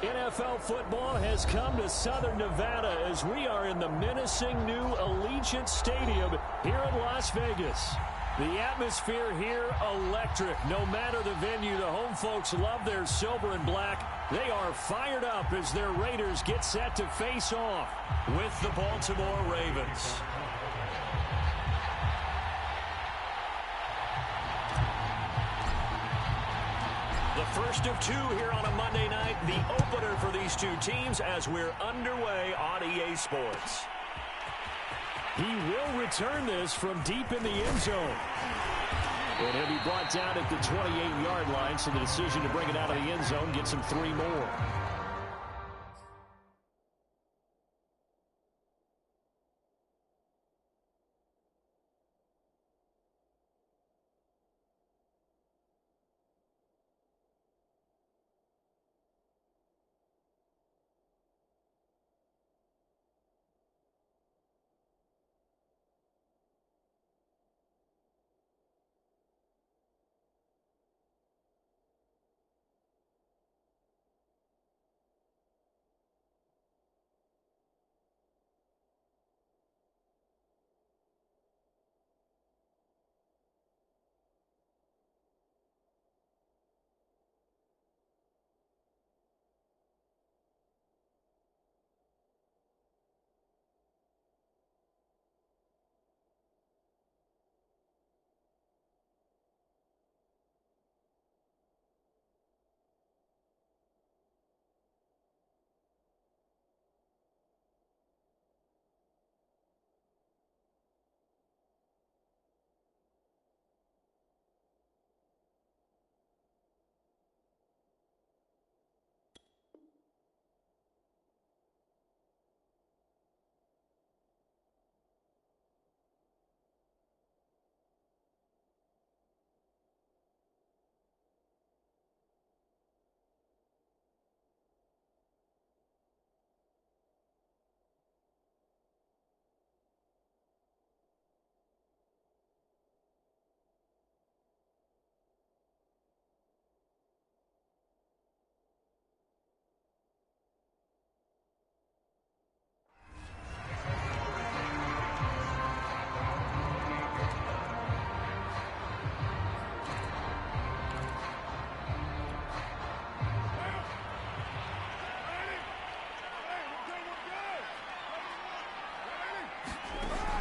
NFL football has come to Southern Nevada as we are in the menacing new Allegiant Stadium here in Las Vegas. The atmosphere here, electric. No matter the venue, the home folks love their silver and black. They are fired up as their Raiders get set to face off with the Baltimore Ravens. The first of two here on a Monday night, the opener for these two teams as we're underway on EA Sports. He will return this from deep in the end zone. And he'll be brought down at the 28-yard line, so the decision to bring it out of the end zone gets him 3 more.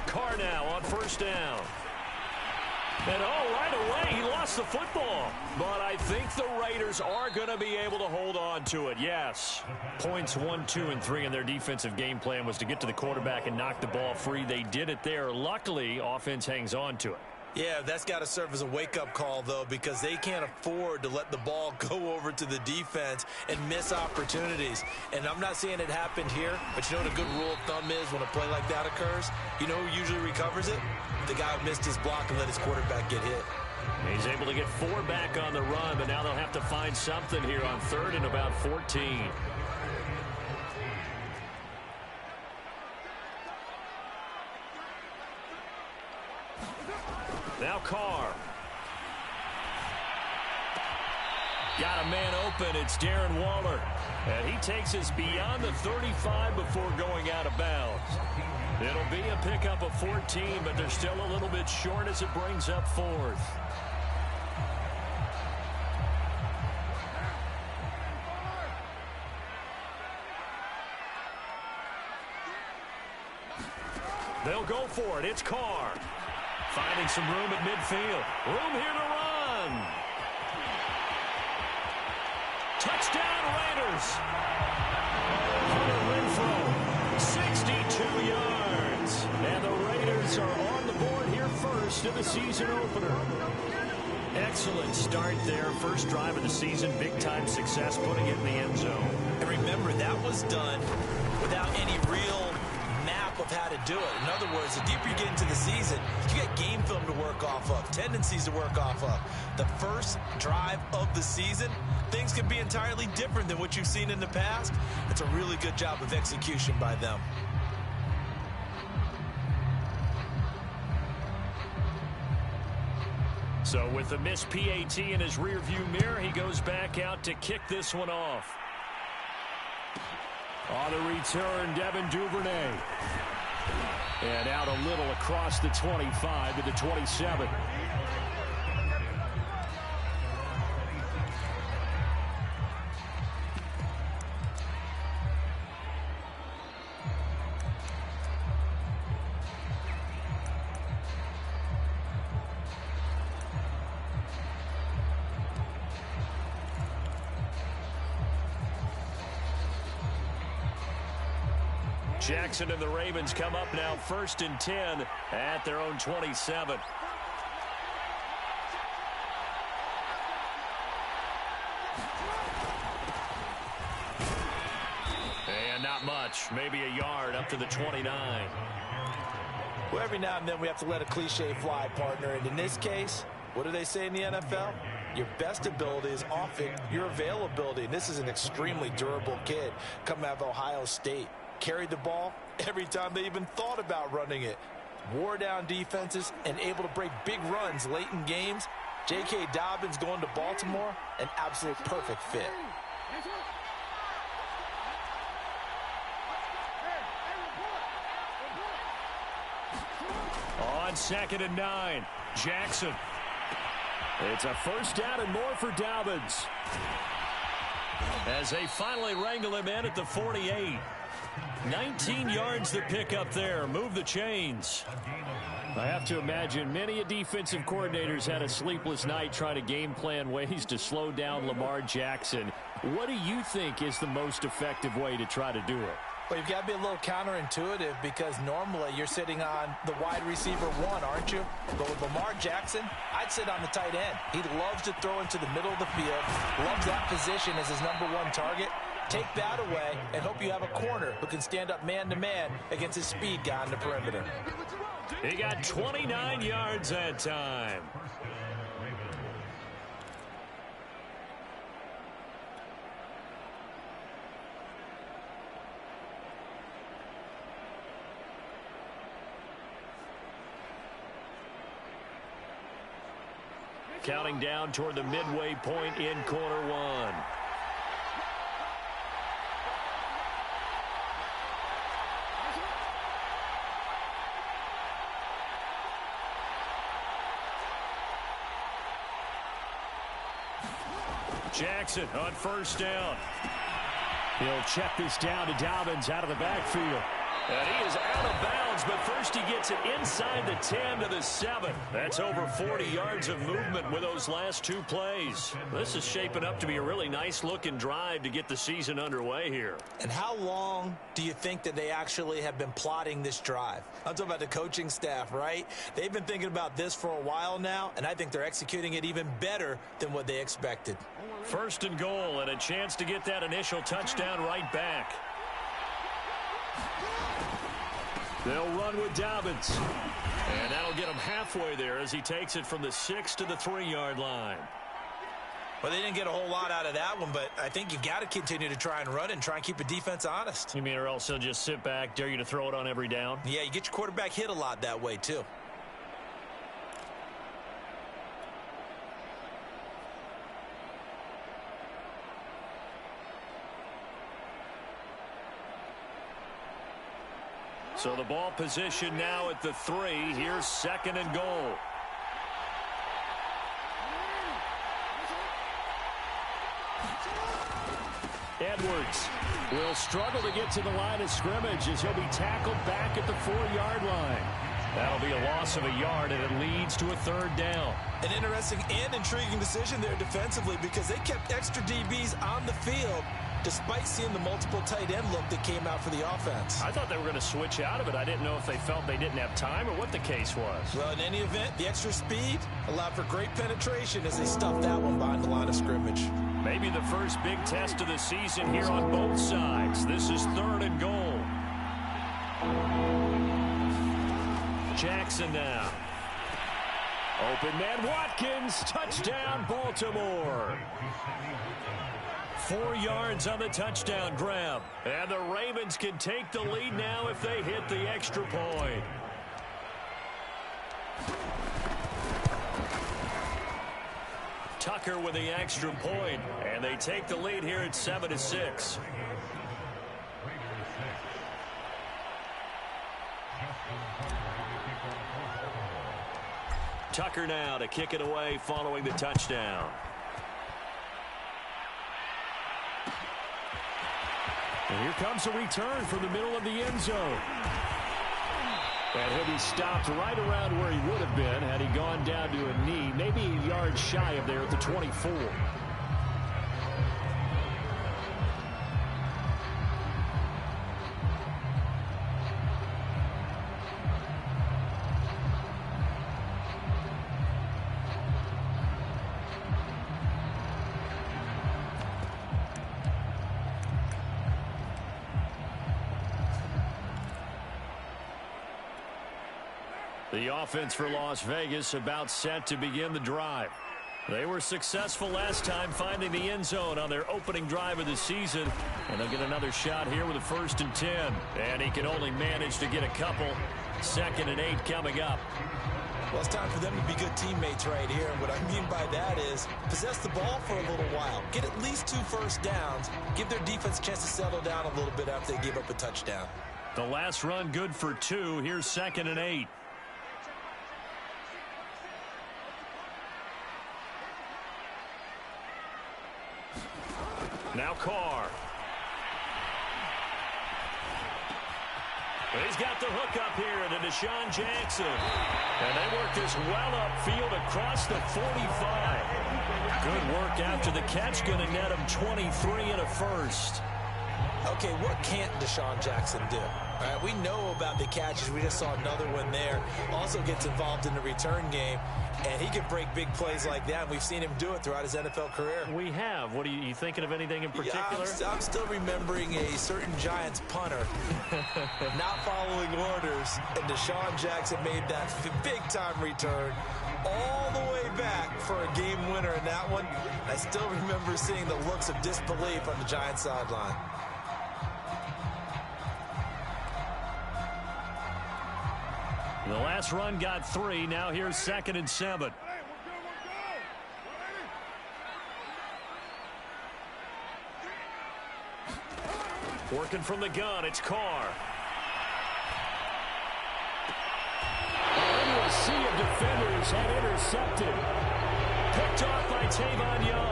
Carr now on first down. And right away, he lost the football. But I think the Raiders are going to be able to hold on to it, yes. Points 1, 2, and 3 in their defensive game plan was to get to the quarterback and knock the ball free. They did it there. Luckily, offense hangs on to it. Yeah, that's got to serve as a wake-up call, though, because they can't afford to let the ball go over to the defense and miss opportunities. And I'm not saying it happened here, but you know what a good rule of thumb is when a play like that occurs? You know who usually recovers it? The guy who missed his block and let his quarterback get hit. He's able to get 4 back on the run, but now they'll have to find something here on 3rd and about 14. Now Carr. Got a man open. It's Darren Waller. And he takes us beyond the 35 before going out of bounds. It'll be a pickup of 14, but they're still a little bit short as it brings up 4th. They'll go for it. It's Carr. Finding some room at midfield. Room here to run. Touchdown, Raiders. Renfro, 62 yards. And the Raiders are on the board here first in the season opener. Excellent start there. First drive of the season. Big-time success putting it in the end zone. And remember, that was done without any real map of how to do it. In other words, the deeper you get into the season, you got game film to work off of, tendencies to work off of. The first drive of the season, things can be entirely different than what you've seen in the past. It's a really good job of execution by them. So with the missed PAT in his rearview mirror, he goes back out to kick this one off. On the return, Devin Duvernay. And out a little across the 25 to the 27. Jackson and the Ravens come up now 1st and 10 at their own 27. And not much. Maybe a yard up to the 29. Well, every now and then we have to let a cliche fly, partner. And in this case, what do they say in the NFL? Your best ability is often your availability. And this is an extremely durable kid coming out of Ohio State. Carried the ball every time they even thought about running it. Wore down defenses and able to break big runs late in games. J.K. Dobbins going to Baltimore, an absolute perfect fit. On 2nd and 9, Jackson. It's a 1st down and more for Dobbins. As they finally wrangle him in at the 48. 19 yards to pick up there. Move the chains. I have to imagine many a defensive coordinators had a sleepless night trying to game plan ways to slow down Lamar Jackson. What do you think is the most effective way to try to do it? Well, you've got to be a little counterintuitive because normally you're sitting on the wide receiver 1, aren't you? But with Lamar Jackson, I'd sit on the tight end. He loves to throw into the middle of the field, loves that position as his #1 target. Take that away and hope you have a corner who can stand up man-to-man against his speed guy on the perimeter. He got 29 yards that time. Counting down toward the midway point in quarter 1. Jackson on 1st down. He'll check this down to Dobbins out of the backfield. And he is out of bounds, but first he gets it inside the 10 to the 7. That's over 40 yards of movement with those last 2 plays. This is shaping up to be a really nice-looking drive to get the season underway here. And how long do you think that they actually have been plotting this drive? I'm talking about the coaching staff, right? They've been thinking about this for a while now, and I think they're executing it even better than what they expected. 1st and goal, and a chance to get that initial touchdown right back. They'll run with Dobbins. And that'll get him halfway there as he takes it from the 6 to the 3-yard line. Well, they didn't get a whole lot out of that one, but I think you've got to continue to try and run and try and keep the defense honest. You mean or else he'll just sit back, dare you to throw it on every down? Yeah, you get your quarterback hit a lot that way, too. So the ball position now at the 3. Here's 2nd and goal. Edwards will struggle to get to the line of scrimmage as he'll be tackled back at the 4-yard line. That'll be a loss of a yard, and it leads to a 3rd down. An interesting and intriguing decision there defensively because they kept extra DBs on the field despite seeing the multiple tight end look that came out for the offense. I thought they were going to switch out of it. I didn't know if they felt they didn't have time or what the case was. Well, in any event, the extra speed allowed for great penetration as they stuffed that one behind the line of scrimmage. Maybe the first big test of the season here on both sides. This is 3rd and goal. Jackson now. Open man Watkins. Touchdown Baltimore. 4 yards on the touchdown grab. And the Ravens can take the lead now if they hit the extra point. Tucker with the extra point, and they take the lead here at 7-6. Tucker now to kick it away following the touchdown. And here comes a return from the middle of the end zone. And he'll be stopped right around where he would have been had he gone down to a knee, maybe a yard shy of there at the 24. The offense for Las Vegas about set to begin the drive. They were successful last time finding the end zone on their opening drive of the season. And they'll get another shot here with a 1st and 10. And he can only manage to get a couple. 2nd and 8 coming up. Well, it's time for them to be good teammates right here. And what I mean by that is possess the ball for a little while. Get at least 2 first downs. Give their defense a chance to settle down a little bit after they give up a touchdown. The last run good for 2. Here's 2nd and 8. Now Carr. He's got the hook up here to Deshaun Jackson. And they work this well upfield across the 45. Good work after the catch. Going to net him 23 and a 1st. Okay, what can't Deshaun Jackson do? All right, we know about the catches. We just saw another one there. Also gets involved in the return game, and he can break big plays like that. And we've seen him do it throughout his NFL career. We have. What are you thinking of anything in particular? Yeah, I'm still remembering a certain Giants punter not following orders, and Deshaun Jackson made that big-time return all the way back for a game winner in that one. I still remember seeing the looks of disbelief on the Giants sideline. The last run got 3. Now here's 2nd and 7. Working from the gun, it's Carr. Into a sea of defenders and intercepted. Picked off by Tavon Young.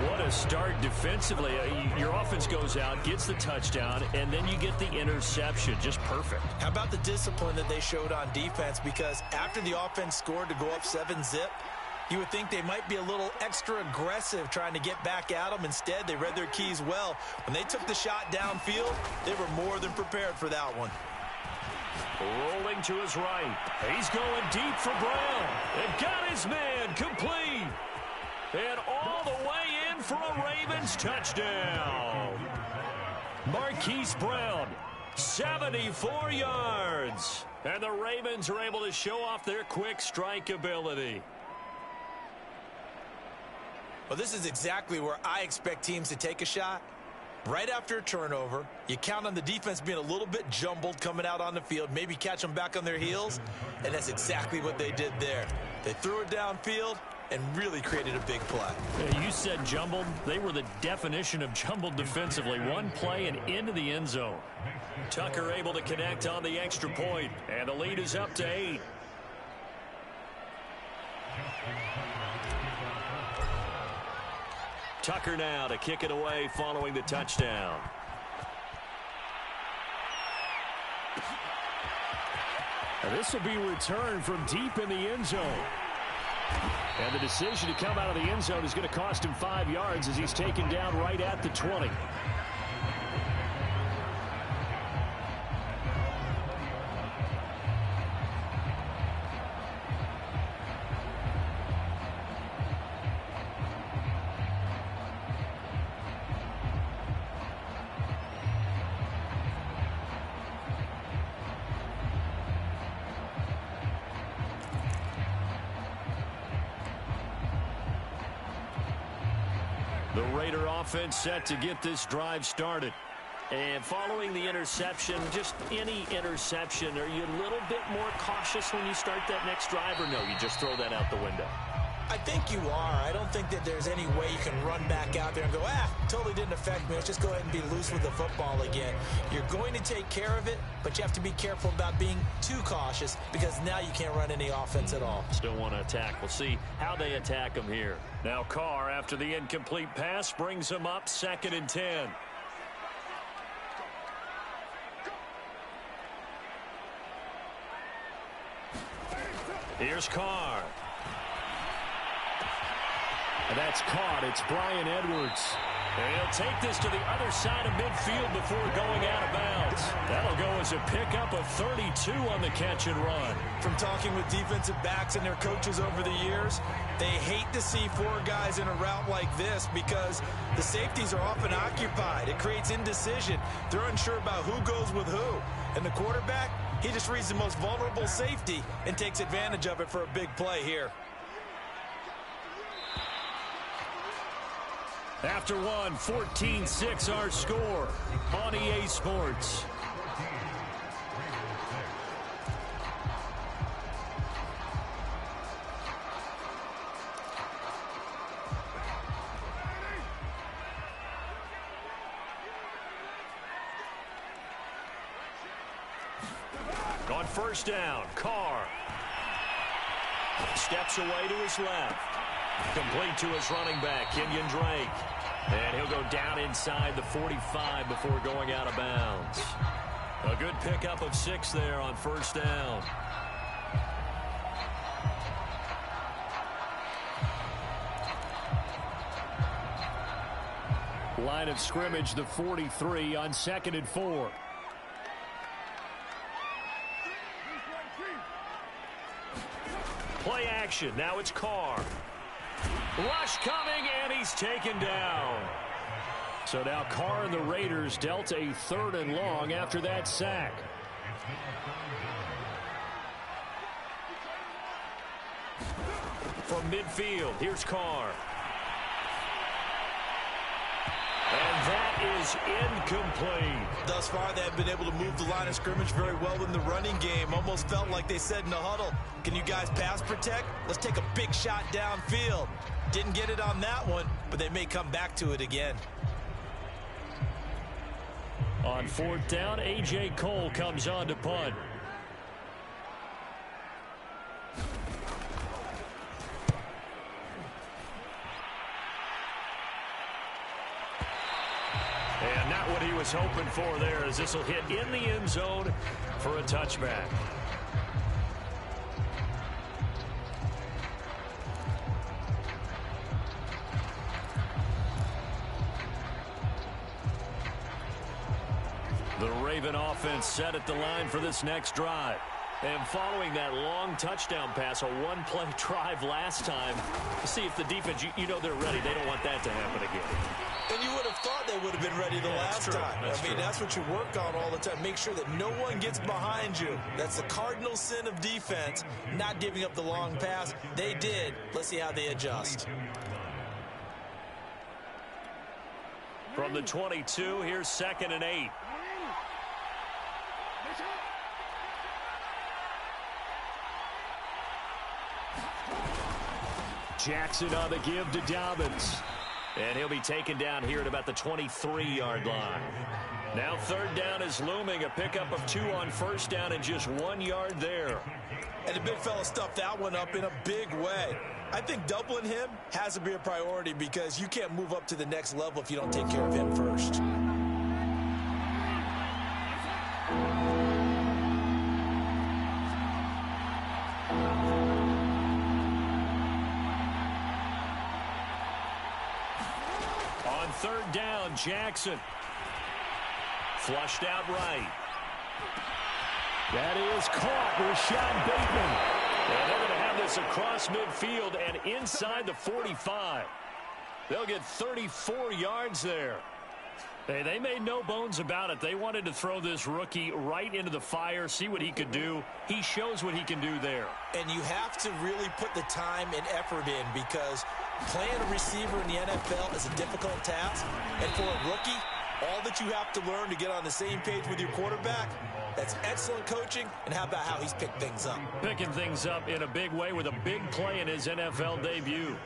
What a start defensively. Your offense goes out, gets the touchdown, and then you get the interception. Just perfect. How about the discipline that they showed on defense? Because after the offense scored to go up 7-zip, you would think they might be a little extra aggressive trying to get back at them. Instead, they read their keys well. When they took the shot downfield, they were more than prepared for that one. Rolling to his right. He's going deep for Brown. They've got his man complete. And all the way in for a Ravens touchdown. Marquise Brown, 74 yards. And the Ravens are able to show off their quick strike ability. Well, this is exactly where I expect teams to take a shot. Right after a turnover, you count on the defense being a little bit jumbled coming out on the field, maybe catch them back on their heels, and that's exactly what they did there. They threw it downfield and really created a big play. You said jumbled. They were the definition of jumbled defensively. One play and into the end zone. Tucker able to connect on the extra point, and the lead is up to 8. Tucker now to kick it away following the touchdown. And this will be returned from deep in the end zone. And the decision to come out of the end zone is going to cost him 5 yards as he's taken down right at the 20. The Raider offense set to get this drive started. And following the interception, just any interception, are you a little bit more cautious when you start that next drive, or no, you just throw that out the window? I think you are. I don't think that there's any way you can run back out there and go, totally didn't affect me. Let's just go ahead and be loose with the football again. You're going to take care of it, but you have to be careful about being too cautious because now you can't run any offense at all. Still want to attack. We'll see how they attack him here. Now Carr, after the incomplete pass, brings him up 2nd and 10. Here's Carr. And that's caught. It's Bryan Edwards. And he'll take this to the other side of midfield before going out of bounds. That'll go as a pickup of 32 on the catch and run. From talking with defensive backs and their coaches over the years, they hate to see 4 guys in a route like this because the safeties are often occupied. It creates indecision. They're unsure about who goes with who. And the quarterback, he just reads the most vulnerable safety and takes advantage of it for a big play here. After one, 14-6 our score on EA Sports. On first down, Carr steps away to his left. Complete to his running back, Kenyon Drake. And he'll go down inside the 45 before going out of bounds. A good pickup of 6 there on first down. Line of scrimmage, the 43 on 2nd and 4. Play action. Now it's Carr. Rush coming, and he's taken down. So now Carr and the Raiders dealt a 3rd and long after that sack. From midfield, here's Carr. And that is incomplete. Thus far, they have been able to move the line of scrimmage very well in the running game. Almost felt like they said in the huddle, can you guys pass protect? Let's take a big shot downfield. Didn't get it on that one, but they may come back to it again. On 4th down, A.J. Cole comes on to punt. And not what he was hoping for there, as this will hit in the end zone for a touchback. The Raven offense set at the line for this next drive. And following that long touchdown pass, a one-play drive last time, see if the defense, you know they're ready. They don't want that to happen again. And you would have thought they would have been ready the last time. That's what you work on all the time. Make sure that no one gets behind you. That's the cardinal sin of defense, not giving up the long pass. They did. Let's see how they adjust. From the 22, here's 2nd and 8. Jackson on the give to Dobbins. And he'll be taken down here at about the 23-yard line. Now 3rd down is looming. A pickup of 2 on first down and just 1 yard there. And the big fella stuffed that one up in a big way. I think doubling him has to be a priority because you can't move up to the next level if you don't take care of him first. On 3rd down, Jackson. Flushed out right. That is caught. Rashad Bateman. And they're going to have this across midfield and inside the 45. They'll get 34 yards there. Hey, they made no bones about it. They wanted to throw this rookie right into the fire, see what he could do. He shows what he can do there. And you have to really put the time and effort in because playing a receiver in the NFL is a difficult task. And for a rookie, all that you have to learn to get on the same page with your quarterback, that's excellent coaching. And how about how he's picked things up? Picking things up in a big way with a big play in his NFL debut.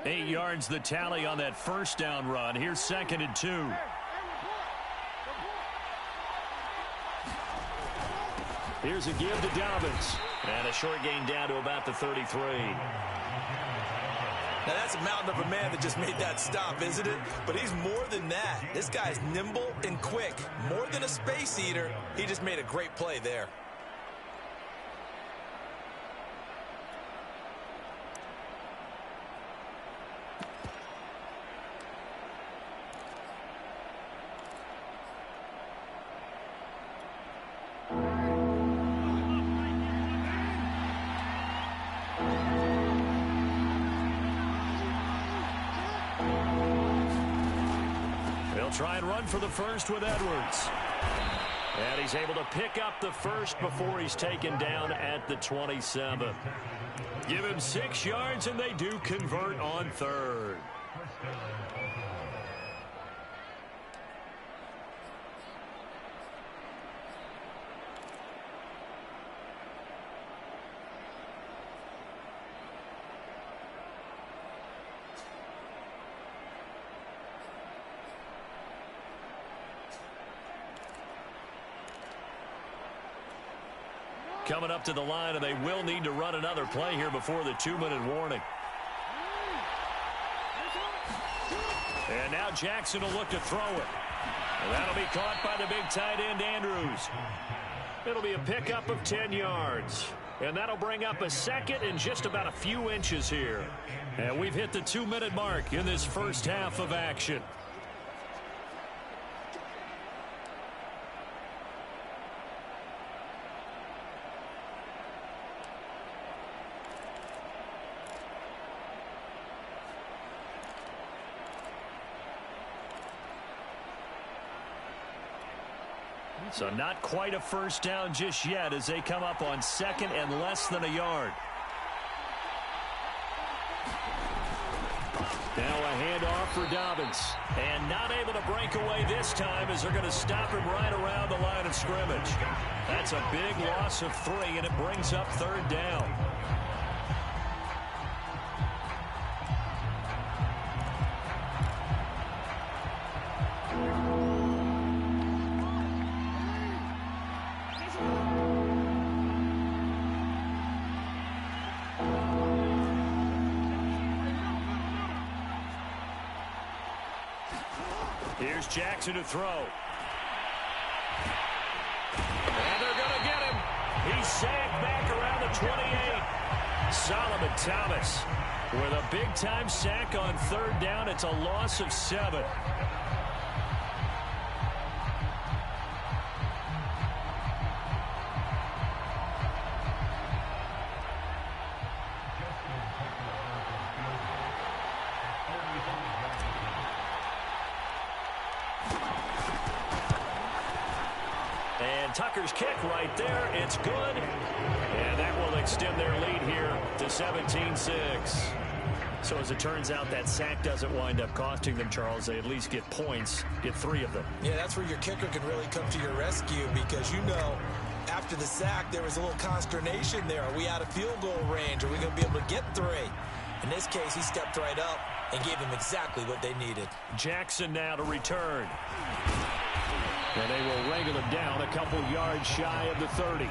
Eight yards the tally on that first down run. Here's 2nd and 2. Here's a give to Dobbins. And a short gain down to about the 33. Now, that's a mountain of a man that just made that stop, isn't it? But he's more than that. This guy's nimble and quick. More than a space eater. He just made a great play there. Try and run for the first with Edwards. And he's able to pick up the first before he's taken down at the 27. Give him 6 yards, and they do convert on 3rd. Coming up to the line, and they will need to run another play here before the 2-minute warning. And now Jackson will look to throw it. And that'll be caught by the big tight end, Andrews. It'll be a pickup of 10 yards. And that'll bring up a second and just about a few inches here. And we've hit the 2-minute mark in this first half of action. So not quite a first down just yet as they come up on 2nd and less than a yard. Now a handoff for Dobbins. And not able to break away this time as they're going to stop him right around the line of scrimmage. That's a big loss of 3, and it brings up 3rd down. Here's Jackson to throw. And they're going to get him. He's sacked back around the 28. Solomon Thomas with a big-time sack on 3rd down. It's a loss of 7. Tucker's kick right there. It's good. And that will extend their lead here to 17-6. So as it turns out, that sack doesn't wind up costing them, Charles. They at least get points, get 3 of them. Yeah, that's where your kicker can really come to your rescue because, you know, after the sack, there was a little consternation there. Are we out of field goal range? Are we going to be able to get 3? In this case, he stepped right up and gave them exactly what they needed. Jackson now to return. And they will wrangle him down a couple yards shy of the 30.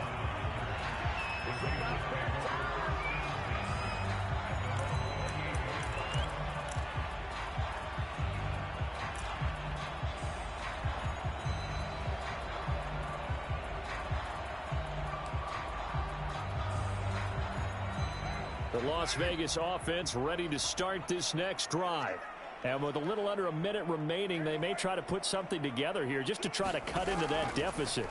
The Las Vegas offense ready to start this next drive. And with a little under a minute remaining, they may try to put something together here just to try to cut into that deficit.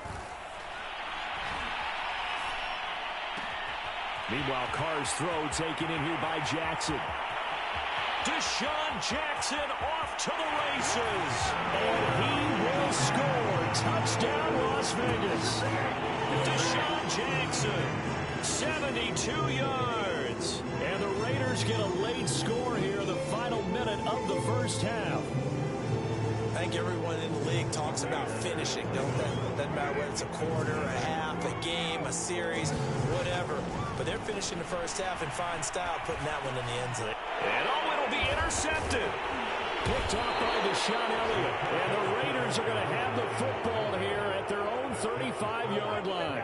Meanwhile, Carr's throw taken in here by Jackson. Deshaun Jackson off to the races. And he will score. Touchdown, Las Vegas. Deshaun Jackson, 72 yards. And the Raiders get a late score here in the final minute of the first half. I think everyone in the league talks about finishing, don't they? Doesn't matter whether it's a quarter, a half, a game, a series, whatever. But they're finishing the first half in fine style, putting that one in the end zone. And it'll be intercepted. Picked off by Deshaun Elliott. And the Raiders are going to have the football here at their own 35-yard line.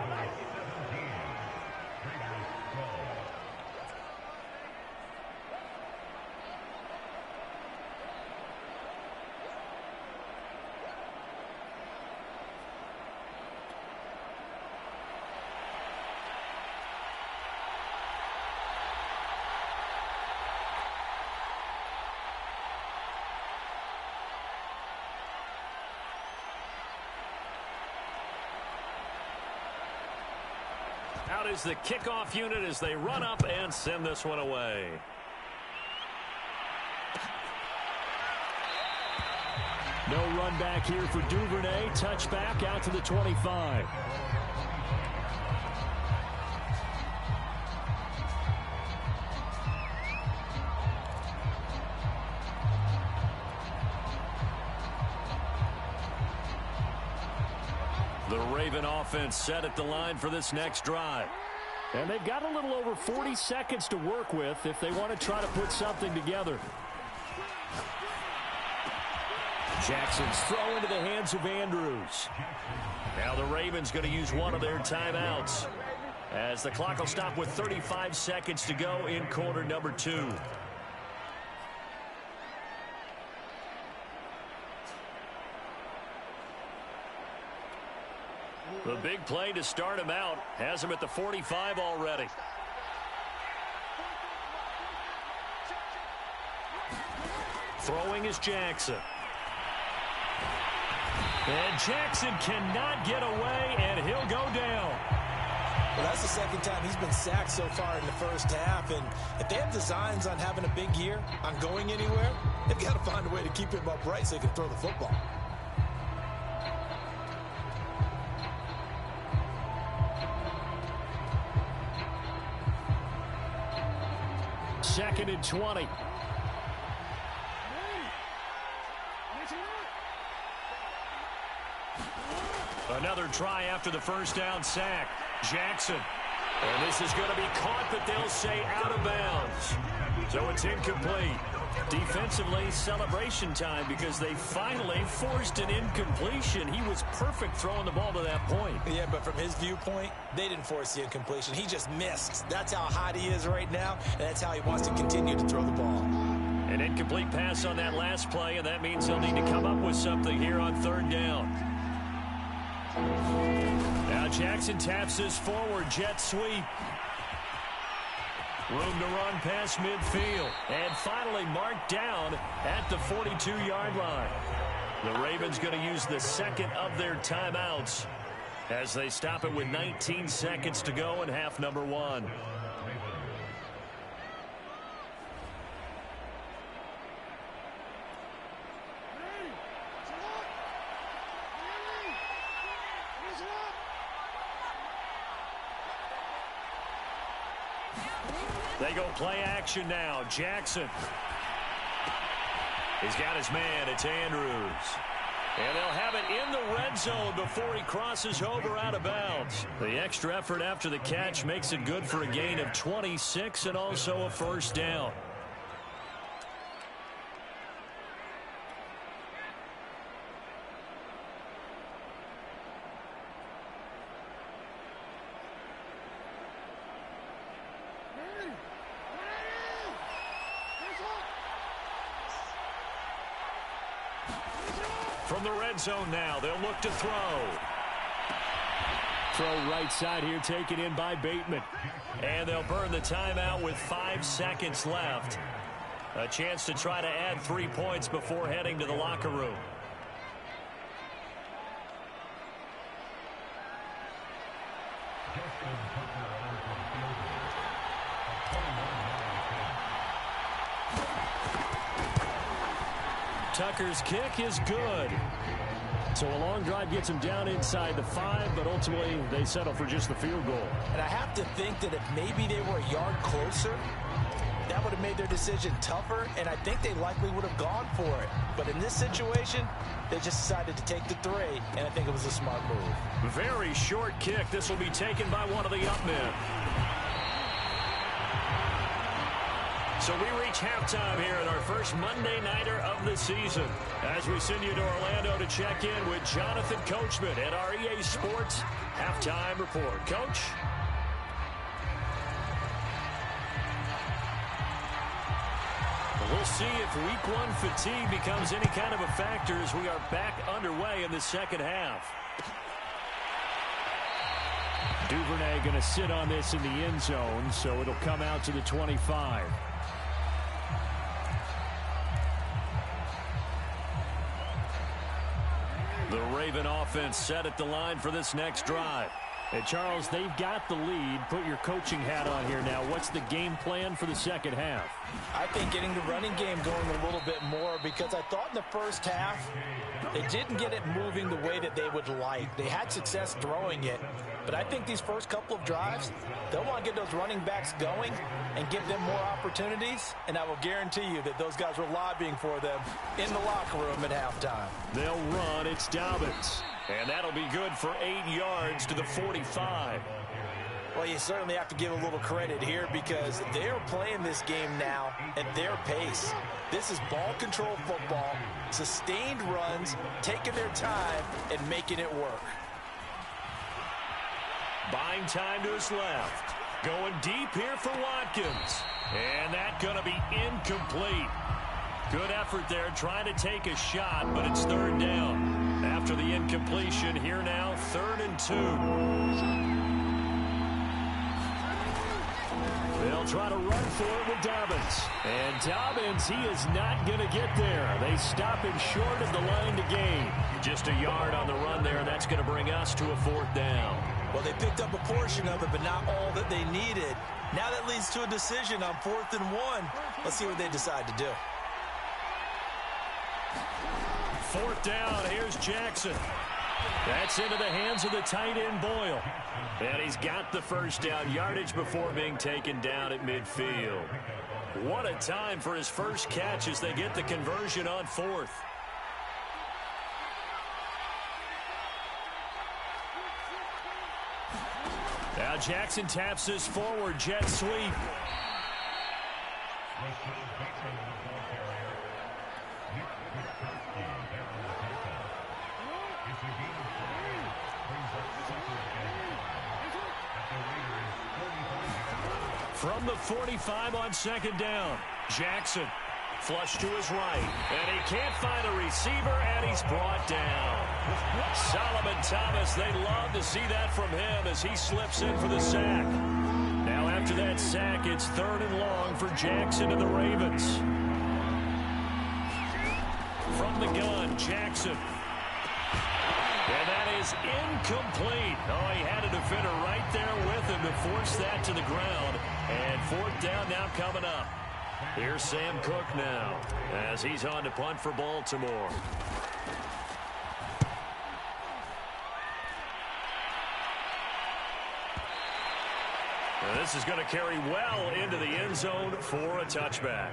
Out is the kickoff unit as they run up and send this one away. No run back here for Duvernay. Touchback out to the 25. The Raven offense set at the line for this next drive. And they've got a little over 40 seconds to work with if they want to try to put something together. Jackson's throw into the hands of Andrews. Now the Ravens going to use one of their timeouts as the clock will stop with 35 seconds to go in quarter number 2. The big play to start him out has him at the 45 already. Throwing is Jackson. And Jackson cannot get away, and he'll go down. Well, that's the second time he's been sacked so far in the first half. And if they have designs on having a big year, on going anywhere, they've got to find a way to keep him upright so they can throw the football. Second and 20. Another try after the first down sack. Jackson. And this is going to be caught, but they'll say out of bounds. So it's incomplete. Defensively, celebration time because they finally forced an incompletion. He was perfect throwing the ball to that point. Yeah, but from his viewpoint, they didn't force the incompletion. He just missed. That's how hot he is right now, and that's how he wants to continue to throw the ball. An incomplete pass on that last play, and that means he'll need to come up with something here on third down. Now Jackson taps this forward jet sweep. Room to run past midfield. And finally marked down at the 42-yard line. The Ravens going to use the second of their timeouts as they stop it with 19 seconds to go in half number 1. They go play action now. Jackson. He's got his man. It's Andrews. And they'll have it in the red zone before he crosses over out of bounds. The extra effort after the catch makes it good for a gain of 26 and also a first down. From the red zone now, they'll look to throw. Throw right side here, taken in by Bateman. And they'll burn the timeout with 5 seconds left. A chance to try to add 3 points before heading to the locker room. Tucker's kick is good. So a long drive gets him down inside the 5, but ultimately they settle for just the field goal. And I have to think that if maybe they were a yard closer, that would have made their decision tougher, and I think they likely would have gone for it. But in this situation, they just decided to take the 3, and I think it was a smart move. Very short kick. This will be taken by one of the up men. So we reach halftime here in our first Monday Nighter of the season as we send you to Orlando to check in with Jonathan Coachman at our EA Sports Halftime Report. Coach? We'll see if week 1 fatigue becomes any kind of a factor as we are back underway in the second half. Duvernay going to sit on this in the end zone, so it'll come out to the 25. The Raven offense set at the line for this next drive. And Charles, they've got the lead. Put your coaching hat on here now. What's the game plan for the second half? I think getting the running game going a little bit more, because I thought in the first half they didn't get it moving the way that they would like. They had success throwing it, but I think these first couple of drives, they'll want to get those running backs going and give them more opportunities, and I will guarantee you that those guys were lobbying for them in the locker room at halftime. They'll run. It's Dobbins. And that'll be good for 8 yards to the 45. Well, you certainly have to give a little credit here because they're playing this game now at their pace. This is ball control football, sustained runs, taking their time and making it work. Buying time to his left. Going deep here for Watkins. And that's going to be incomplete. Good effort there trying to take a shot, but it's 3rd down. After the incompletion, here now, 3rd and 2. They'll try to run for it with Dobbins. And Dobbins, he is not going to get there. They stop him short of the line to gain. Just a yard on the run there. That's going to bring us to a 4th down. Well, they picked up a portion of it, but not all that they needed. Now that leads to a decision on 4th and 1. Let's see what they decide to do. 4th down, here's Jackson. That's into the hands of the tight end, Boyle. And he's got the first down yardage before being taken down at midfield. What a time for his first catch as they get the conversion on 4th. Now Jackson taps this forward, jet sweep. From the 45 on 2nd down, Jackson flush to his right, and he can't find a receiver, and he's brought down. Solomon Thomas, they love to see that from him as he slips in for the sack. Now after that sack, it's 3rd and long for Jackson and the Ravens. From the gun, Jackson. And that is incomplete. Oh, he had a defender right there with him to force that to the ground. And 4th down now coming up. Here's Sam Cook now as he's on to punt for Baltimore. Now this is going to carry well into the end zone for a touchback.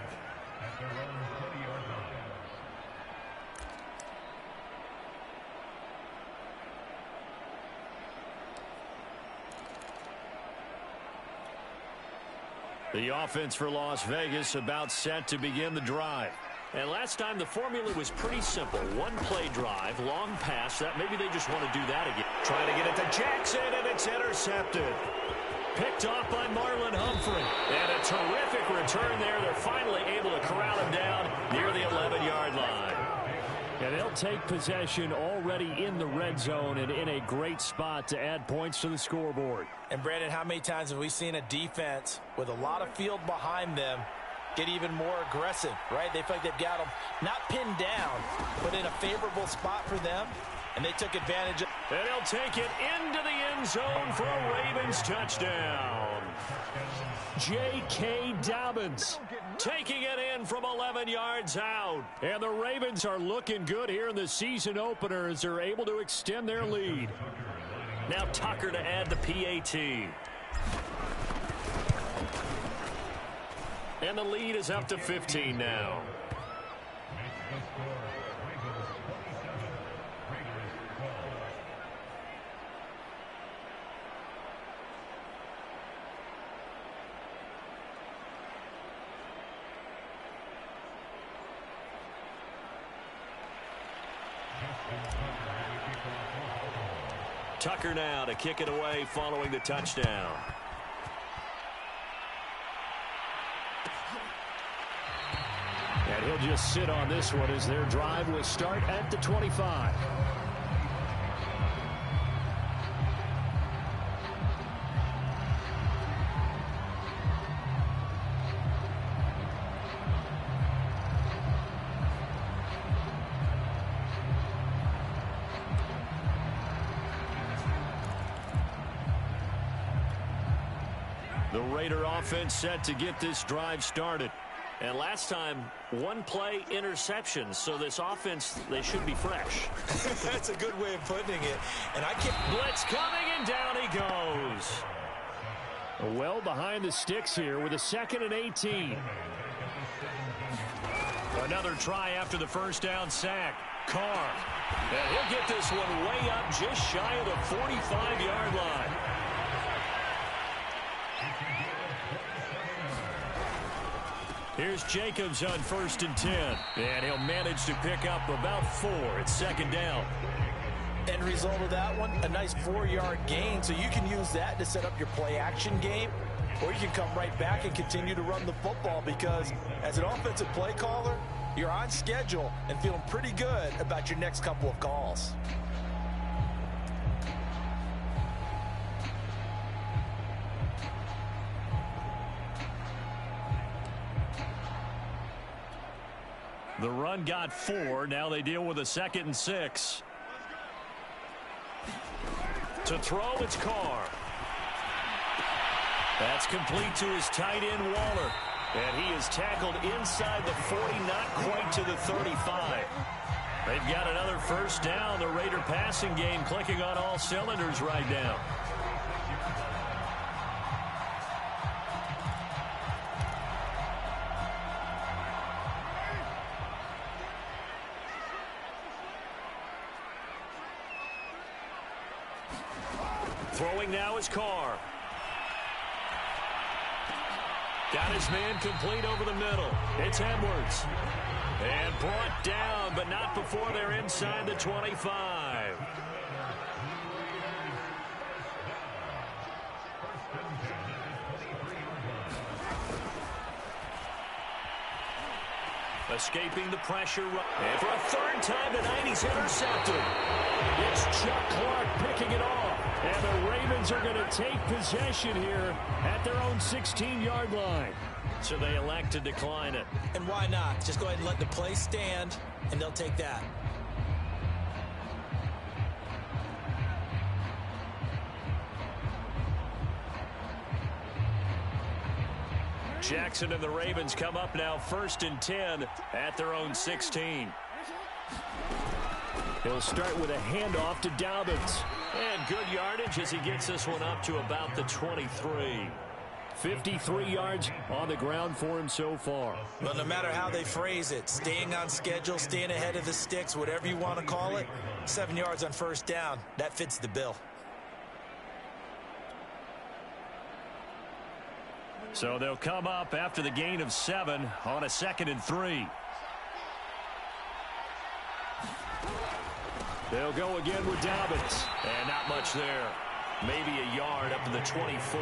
The offense for Las Vegas about set to begin the drive. And last time the formula was pretty simple. One-play drive, long pass. That maybe they just want to do that again. Trying to get it to Jackson, and it's intercepted. Picked off by Marlon Humphrey. And a terrific return there. They're finally able to corral him down near the 11-yard line. And they'll take possession already in the red zone and in a great spot to add points to the scoreboard. And, Brandon, how many times have we seen a defense with a lot of field behind them get even more aggressive, right? They feel like they've got them not pinned down, but in a favorable spot for them, and they took advantage of it. And they'll take it into the end zone for a Ravens touchdown. J.K. Dobbins taking it in from 11 yards out. And the Ravens are looking good here in the season opener as they're able to extend their lead. Now Tucker to add the PAT. And the lead is up to 15 now. Tucker now to kick it away following the touchdown. And he'll just sit on this one as their drive will start at the 25. The Raider offense set to get this drive started. And last time, one play interception. So this offense, they should be fresh. That's a good way of putting it. And I can't... Blitz coming, and down he goes. Well behind the sticks here with a 2nd and 18. Another try after the first down sack. Carr. And he'll get this one way up just shy of the 45-yard line. Here's Jacobs on 1st and 10. And he'll manage to pick up about 4 at 2nd down. End result of that one, a nice 4-yard gain. So you can use that to set up your play-action game. Or you can come right back and continue to run the football because as an offensive play caller, you're on schedule and feeling pretty good about your next couple of calls. The run got 4. Now they deal with a 2nd and 6. To throw, it's Carr. That's complete to his tight end, Waller. And he is tackled inside the 40, not quite to the 35. They've got another first down. The Raider passing game clicking on all cylinders right now. Throwing now is Carr. Got his man complete over the middle. It's Edwards. And brought down, but not before they're inside the 25. Escaping the pressure. And for a 3rd time tonight, he's intercepted. It's Chuck Clark picking it off. And the Ravens are going to take possession here at their own 16-yard line. So they elect to decline it. And why not? Just go ahead and let the play stand, and they'll take that. Jackson and the Ravens come up now 1st and 10 at their own 16. He'll start with a handoff to Dobbins. And good yardage as he gets this one up to about the 23. 53 yards on the ground for him so far. Well, no matter how they phrase it, staying on schedule, staying ahead of the sticks, whatever you want to call it, 7 yards on first down, that fits the bill. So they'll come up after the gain of 7 on a 2nd and 3. They'll go again with Dobbins. And not much there. Maybe a yard up to the 24.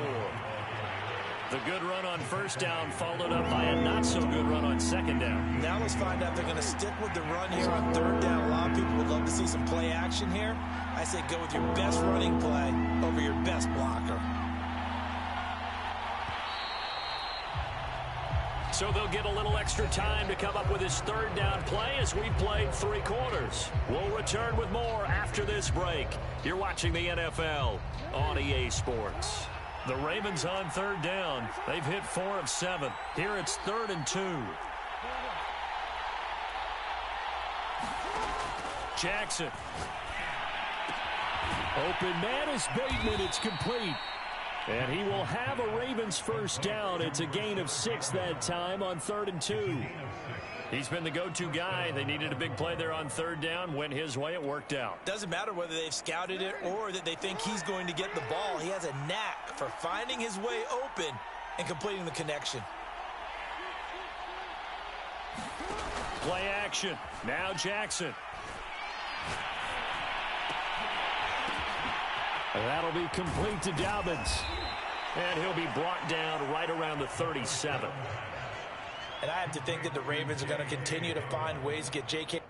The good run on first down followed up by a not-so-good run on 2nd down. Now let's find out if they're going to stick with the run here on 3rd down. A lot of people would love to see some play action here. I say go with your best running play over your best blocker. So they'll get a little extra time to come up with his 3rd down play as we played 3 quarters. We'll return with more after this break. You're watching the NFL on EA Sports. The Ravens on third down. They've hit 4 of 7. Here it's 3rd and 2. Jackson. Open man is Bateman. It's complete. And he will have a Ravens first down. It's a gain of 6 that time on 3rd and 2. He's been the go-to guy. They needed a big play there on 3rd down. Went his way. It worked out. Doesn't matter whether they've scouted it or that they think he's going to get the ball. He has a knack for finding his way open and completing the connection. Play action. Now Jackson. That'll be complete to Dobbins. And he'll be brought down right around the 37. And I have to think that the Ravens are going to continue to find ways to get J.K.